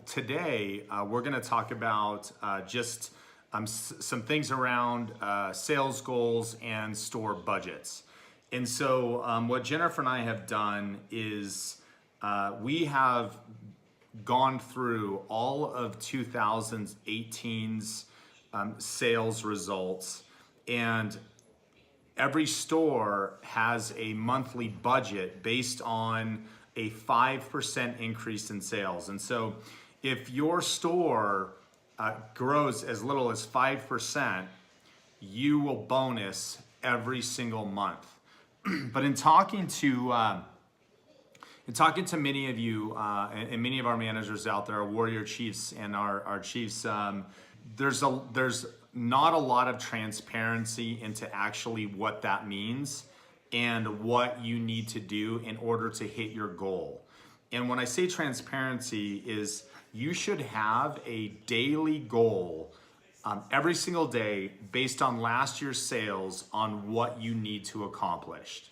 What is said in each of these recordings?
Today, we're going to talk about some things around sales goals and store budgets. And so what Jennifer and I have done is we have gone through all of 2018's sales results, and every store has a monthly budget based on a 5% increase in sales. And so if your store grows as little as 5%, you will bonus every single month. But in talking to many of you and many of our managers out there, our warrior chiefs and our chiefs, there's not a lot of transparency into actually what that means and what you need to do in order to hit your goal. And when I say transparency is you should have a daily goal every single day based on last year's sales on what you need to accomplish.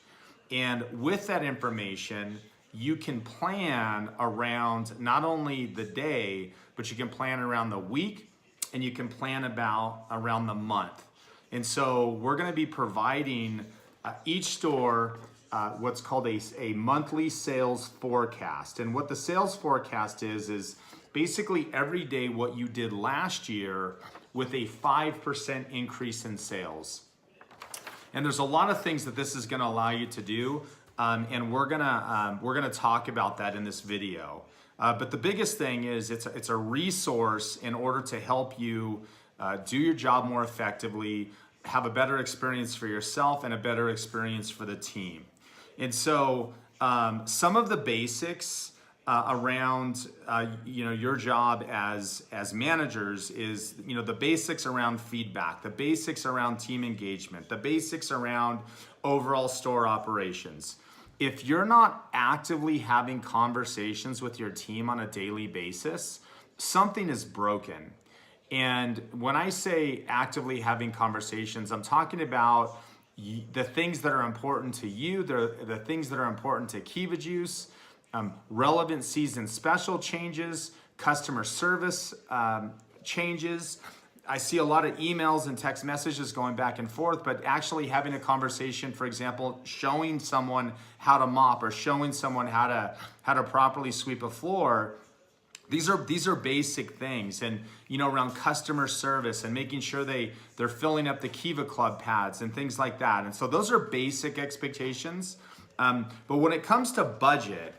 And with that information, you can plan around not only the day, but you can plan around the week and you can plan around the month. And so we're gonna be providing each store what's called a monthly sales forecast. And what the sales forecast is basically every day what you did last year with a 5% increase in sales. And there's a lot of things that this is gonna allow you to do, and we're gonna talk about that in this video. But the biggest thing is it's a resource in order to help you do your job more effectively, have a better experience for yourself and a better experience for the team. And so some of the basics around your job as managers is the basics around feedback, the basics around team engagement, the basics around overall store operations. If you're not actively having conversations with your team on a daily basis, something is broken. And when I say actively having conversations, I'm talking about the things that are important to you, the things that are important to Keva Juice, relevant season special changes, customer service changes. I see a lot of emails and text messages going back and forth, but actually having a conversation, for example, showing someone how to mop or showing someone how to properly sweep a floor. These are basic things, and around customer service and making sure they're filling up the Keva Club pads and things like that. And so those are basic expectations. But when it comes to budget,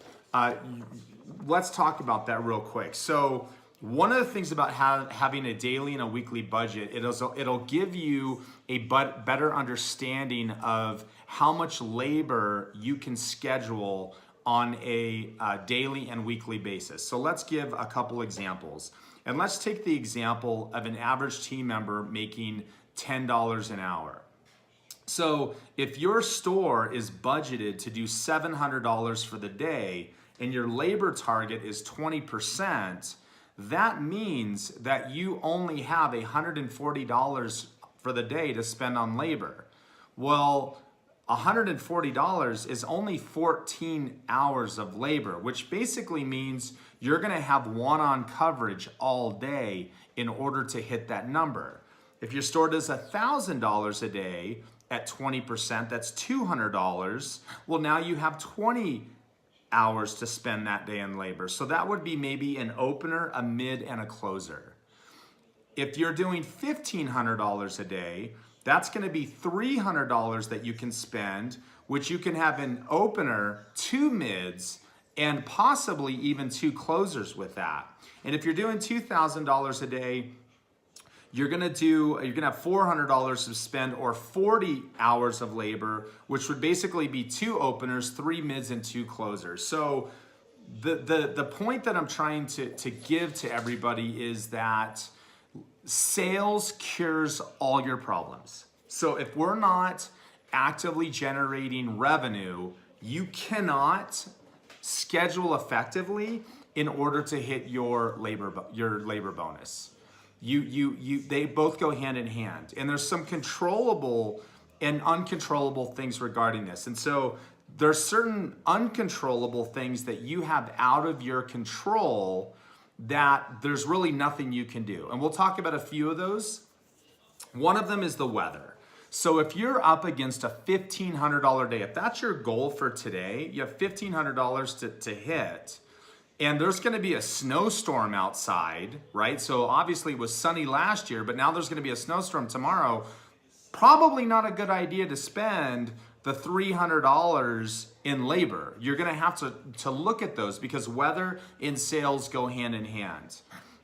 let's talk about that real quick. So one of the things about having a daily and a weekly budget, it'll give you a better understanding of how much labor you can schedule on a daily and weekly basis. So let's give a couple examples. And let's take the example of an average team member making $10 an hour. So if your store is budgeted to do $700 for the day and your labor target is 20%, that means that you only have $140 for the day to spend on labor. Well, $140 is only 14 hours of labor, which basically means you're gonna have one-on coverage all day in order to hit that number. If your store does $1,000 a day at 20%, that's $200. Well, now you have 20 hours to spend that day in labor. So that would be maybe an opener, a mid, and a closer. If you're doing $1,500 a day, that's gonna be $300 that you can spend, which you can have an opener, 2 mids, and possibly even 2 closers with that. And if you're doing $2,000 a day, you're gonna have $400 to spend, or 40 hours of labor, which would basically be 2 openers, 3 mids, and 2 closers. So the point that I'm trying to give to everybody is that sales cures all your problems. So if we're not actively generating revenue, you cannot schedule effectively in order to hit your labor bonus. They both go hand in hand. And there's some controllable and uncontrollable things regarding this. And so there's certain uncontrollable things that you have out of your control that there's really nothing you can do. And we'll talk about a few of those. One of them is the weather. So if you're up against a $1,500 day, if that's your goal for today, you have $1,500 to hit, and there's gonna be a snowstorm outside, right? So obviously it was sunny last year, but now there's gonna be a snowstorm tomorrow. Probably not a good idea to spend the $300 in labor. You're gonna have to look at those because weather and sales go hand in hand.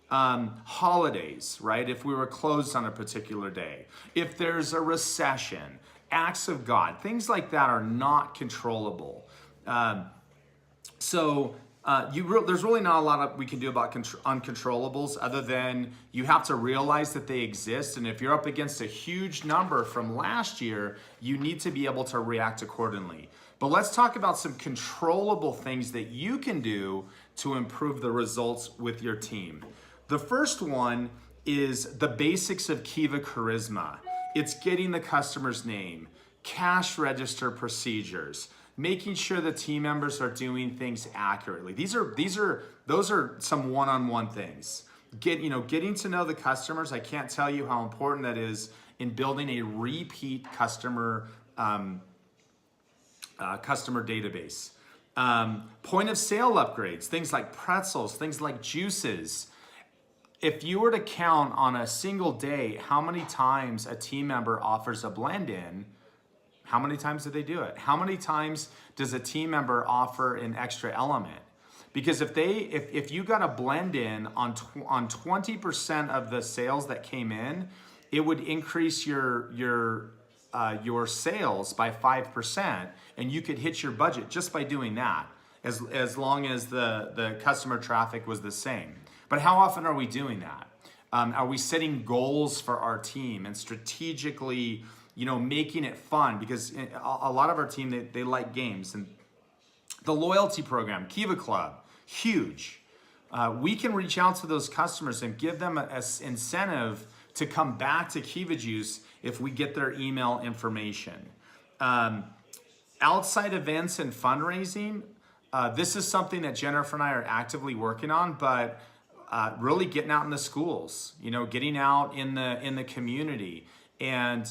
Holidays, right? If we were closed on a particular day, if there's a recession, acts of God, things like that are not controllable. There's really not a lot we can do about uncontrollables other than you have to realize that they exist. And if you're up against a huge number from last year, you need to be able to react accordingly. But let's talk about some controllable things that you can do to improve the results with your team. The first one is the basics of Keva charisma. It's getting the customer's name, cash register procedures, making sure the team members are doing things accurately. Those are some one-on-one things. Getting to know the customers. I can't tell you how important that is in building a repeat customer database. Point of sale upgrades, things like pretzels, things like juices. If you were to count on a single day how many times a team member offers a blend in, how many times do they do it? How many times does a team member offer an extra element? Because if you got a blend in on 20% of the sales that came in, it would increase your sales by 5%, and you could hit your budget just by doing that, as long as the customer traffic was the same. But how often are we doing that? Are we setting goals for our team and strategically, making it fun? Because a lot of our team, they like games. And the loyalty program, Keva Club, huge. We can reach out to those customers and give them an incentive to come back to Keva Juice if we get their email information. Outside events and fundraising, this is something that Jennifer and I are actively working on, but really getting out in the schools, getting out in the community. And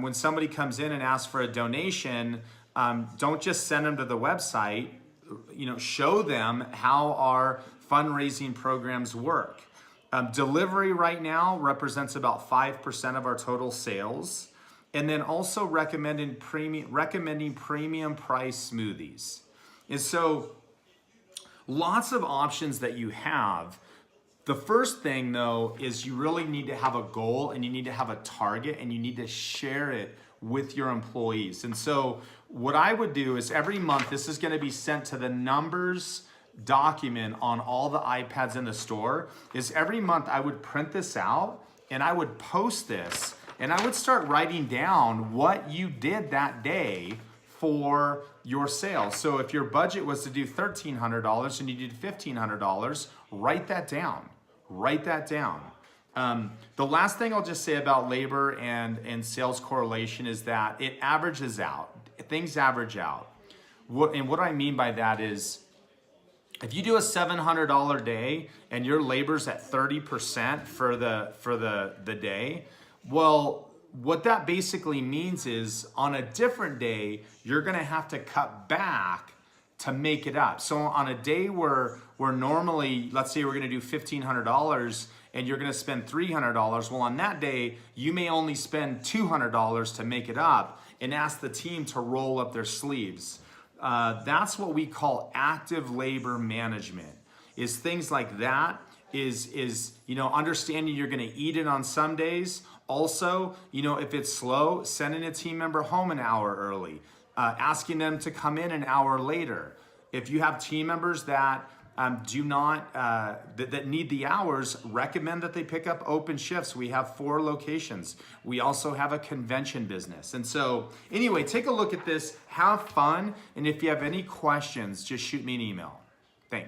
when somebody comes in and asks for a donation, don't just send them to the website, show them how our fundraising programs work. Delivery right now represents about 5% of our total sales. And then also recommending premium price smoothies. And so lots of options that you have. The first thing though is you really need to have a goal and you need to have a target and you need to share it with your employees. And so what I would do is every month, this is going to be sent to the numbers document on all the iPads in the store, is every month I would print this out and I would post this and I would start writing down what you did that day for your sales. So if your budget was to do $1,300 and you did $1,500, write that down. Write that down. The last thing I'll just say about labor and sales correlation is that it averages out. Things average out. What I mean by that is, if you do a $700 day and your labor's at 30% for the day, well, what that basically means is on a different day, you're gonna have to cut back to make it up. So on a day where normally, let's say we're gonna do $1,500 and you're gonna spend $300, well, on that day, you may only spend $200 to make it up and ask the team to roll up their sleeves. That's what we call active labor management, is things like that, is understanding you're gonna eat it on some days. Also, if it's slow, sending a team member home an hour early, asking them to come in an hour later. If you have team members that that need the hours, recommend that they pick up open shifts. We have 4 locations. We also have a convention business. And so anyway, take a look at this, have fun. And if you have any questions, just shoot me an email. Thanks.